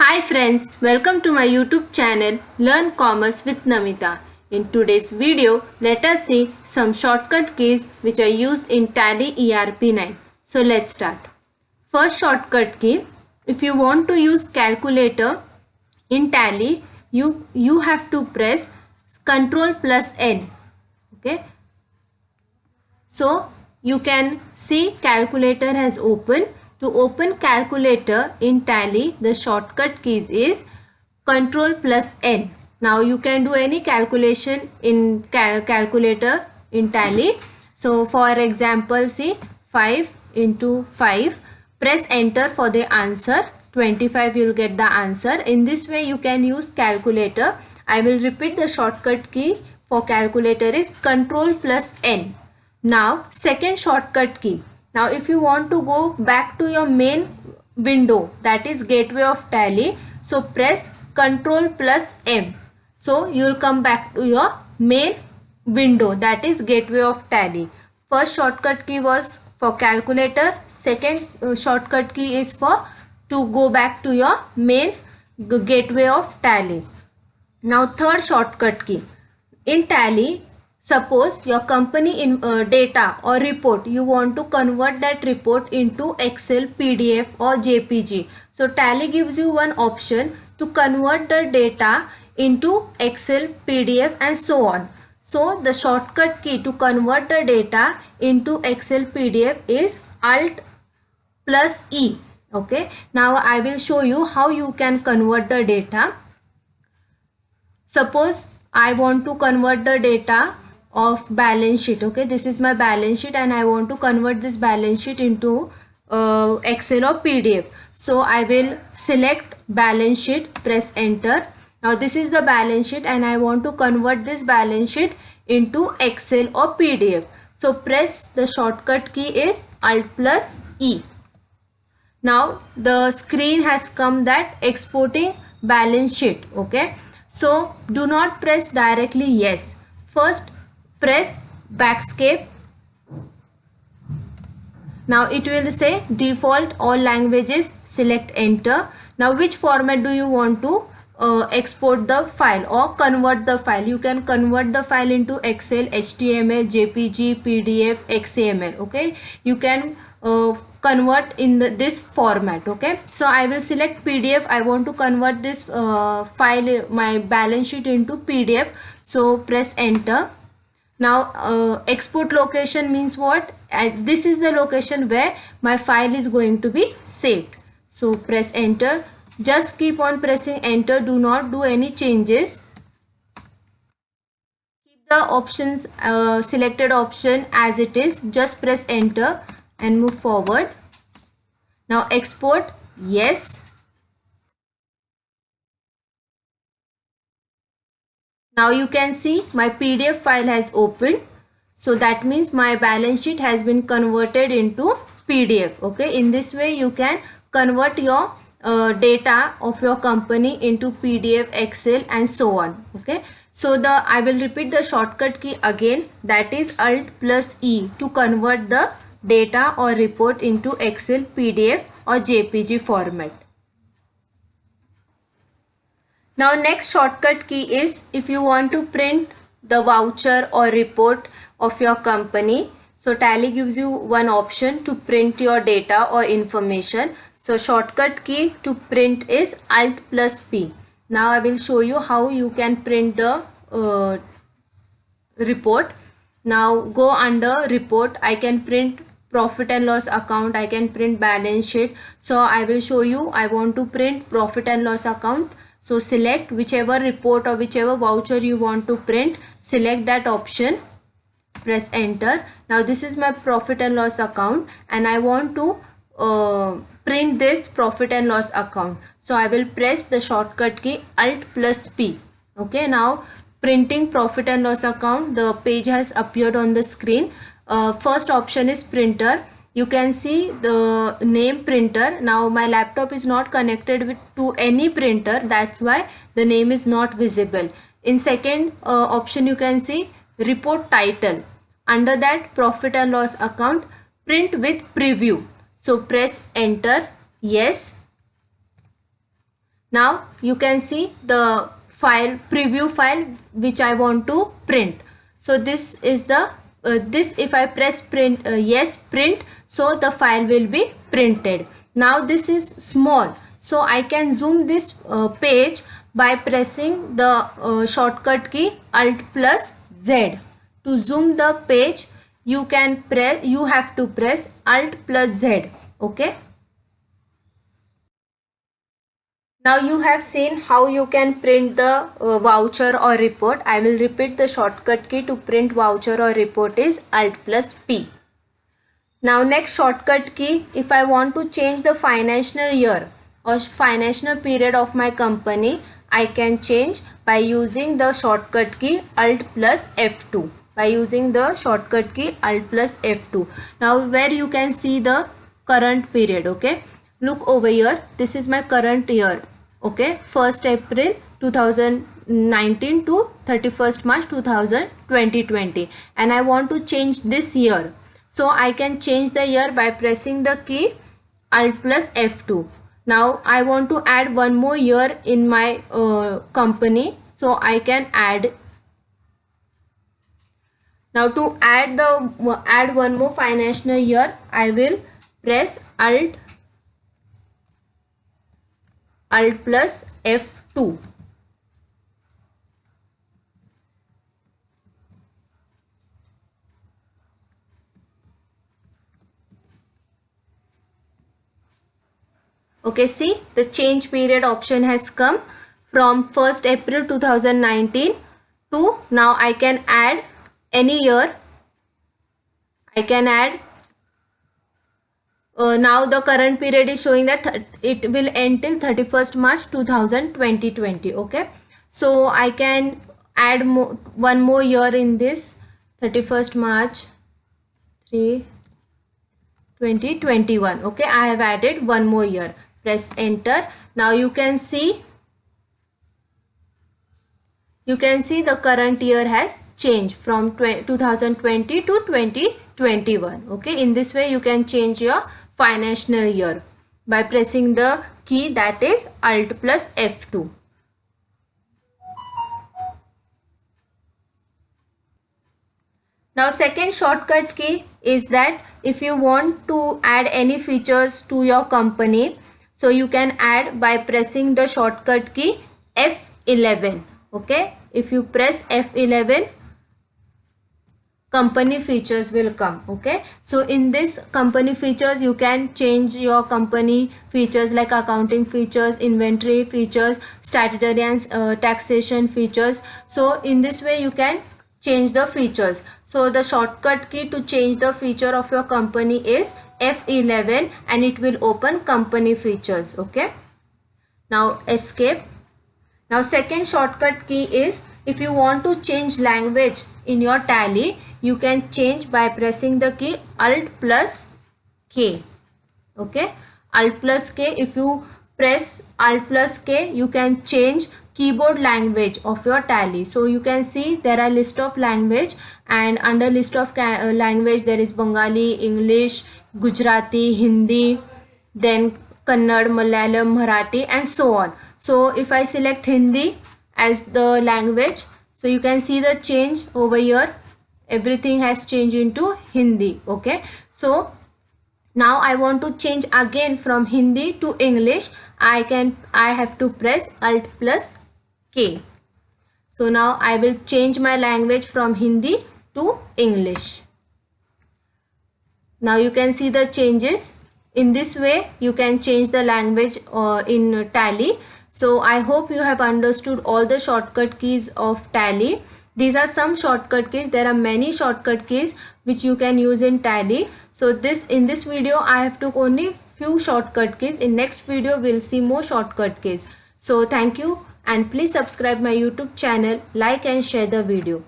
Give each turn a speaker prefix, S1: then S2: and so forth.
S1: Hi friends, welcome to my YouTube channel Learn Commerce with Namita. In today's video, let us see some shortcut keys which are used in Tally ERP9. So let's start. First shortcut key, if you want to use calculator in Tally, you have to press Ctrl plus N. Okay. So you can see calculator has opened. To open calculator in Tally, the shortcut keys is Ctrl plus N. Now you can do any calculation in calculator in Tally. So for example, see 5 into 5. Press enter for the answer. 25 you will get the answer. In this way you can use calculator. I will repeat the shortcut key for calculator is Ctrl plus N. Now second shortcut key. Now if you want to go back to your main window, that is gateway of Tally, so press Ctrl plus M. So you will come back to your main window, that is gateway of Tally. First shortcut key was for calculator. Second shortcut key is for to go back to your main gateway of Tally. Now third shortcut key. In Tally, suppose your company in data or report, you want to convert that report into Excel, PDF or JPG. So Tally gives you one option to convert the data into Excel, PDF and so on. So the shortcut key to convert the data into Excel, PDF is Alt plus E. Okay. Now I will show you how you can convert the data. Suppose I want to convert the data of balance sheet. Okay, this is my balance sheet and I want to convert this balance sheet into Excel or PDF. So I will select balance sheet, press enter. Now this is the balance sheet and I want to convert this balance sheet into Excel or PDF. So press the shortcut key is Alt plus E. Now the screen has come that exporting balance sheet. Okay, so do not press directly yes. First press backscape. Now it will say default all languages, select enter. Now which format do you want to export the file or convert the file? You can convert the file into Excel, HTML, JPG, PDF, XML. Okay, you can convert in this format. Okay, so I will select PDF. I want to convert this file, my balance sheet, into PDF. So press enter. Now export location means what? And this is the location where my file is going to be saved. So press enter. Just keep on pressing enter. Do not do any changes. Keep the options selected option as it is. Just press enter and move forward. Now export, yes. Now you can see my PDF file has opened. So that means my balance sheet has been converted into PDF. Okay, in this way you can convert your data of your company into PDF, Excel and so on. Okay, so I will repeat the shortcut key again, that is Alt plus E to convert the data or report into Excel, PDF or JPG format. Now next shortcut key is if you want to print the voucher or report of your company. So Tally gives you one option to print your data or information. So shortcut key to print is Alt plus P. Now I will show you how you can print the report. Now go under report. I can print profit and loss account. I can print balance sheet. So I will show you. I want to print profit and loss account. So select whichever report or whichever voucher you want to print. Select that option. Press enter. Now this is my profit and loss account and I want to print this profit and loss account. So I will press the shortcut key Alt plus P. Okay, now printing profit and loss account, the page has appeared on the screen. First option is printer. You can see the name printer. Now my laptop is not connected to any printer, that's why the name is not visible. In second option you can see report title. Under that profit and loss account, print with preview. So press enter, yes. Now you can see the file, preview file, which I want to print. So this is the this, if I press print, yes, print, so the file will be printed. Now this is small, so I can zoom this page by pressing the shortcut key Alt plus Z. To zoom the page, you have to press Alt plus Z. Okay. Now you have seen how you can print the voucher or report. I will repeat. The shortcut key to print voucher or report is Alt plus P. Now next shortcut key, if I want to change the financial year or financial period of my company, I can change by using the shortcut key Alt plus F2. By using the shortcut key Alt plus F2. Now where you can see the current period. Okay. Look over here. This is my current year. Okay. 1st April 2019 to 31st March 2020. And I want to change this year. So I can change the year by pressing the key Alt plus F2. Now I want to add one more year in my company. So I can add. Now to add one more financial year, I will press Alt plus F2. Okay, see the change period option has come from 1st April 2019 to now I can add any year. I can add now the current period is showing that it will end till 31st March 2020. Okay, so I can add one more year in this 31st March 2021. Okay, I have added one more year. Press enter. Now you can see the current year has changed from 2020 to 2021. Okay, in this way you can change your financial year by pressing the key that is Alt plus F2. Now second shortcut key is that if you want to add any features to your company, so you can add by pressing the shortcut key F11. Okay, if you press F11, company features will come. Okay, so in this company features you can change your company features like accounting features, inventory features, statutory and taxation features. So in this way you can change the features. So the shortcut key to change the feature of your company is F11 and it will open company features. Okay, now escape. Now second shortcut key is if you want to change language in your Tally, you can change by pressing the key Alt plus K. Okay, Alt plus K. If you press Alt plus K, you can change keyboard language of your Tally. So you can see there are list of language, and under list of language there is Bengali, English, Gujarati, Hindi, then Kannada, Malayalam, Marathi and so on. So if I select Hindi as the language, so you can see the change over here. Everything has changed into Hindi. Okay, so now I want to change again from Hindi to English. I have to press Alt plus K. So now I will change my language from Hindi to English. Now you can see the changes. In this way you can change the language in Tally. So I hope you have understood all the shortcut keys of Tally. These are some shortcut keys. There are many shortcut keys which you can use in Tally. So in this video I have took only few shortcut keys. In next video we'll see more shortcut keys. So thank you, and please subscribe my YouTube channel, like and share the video.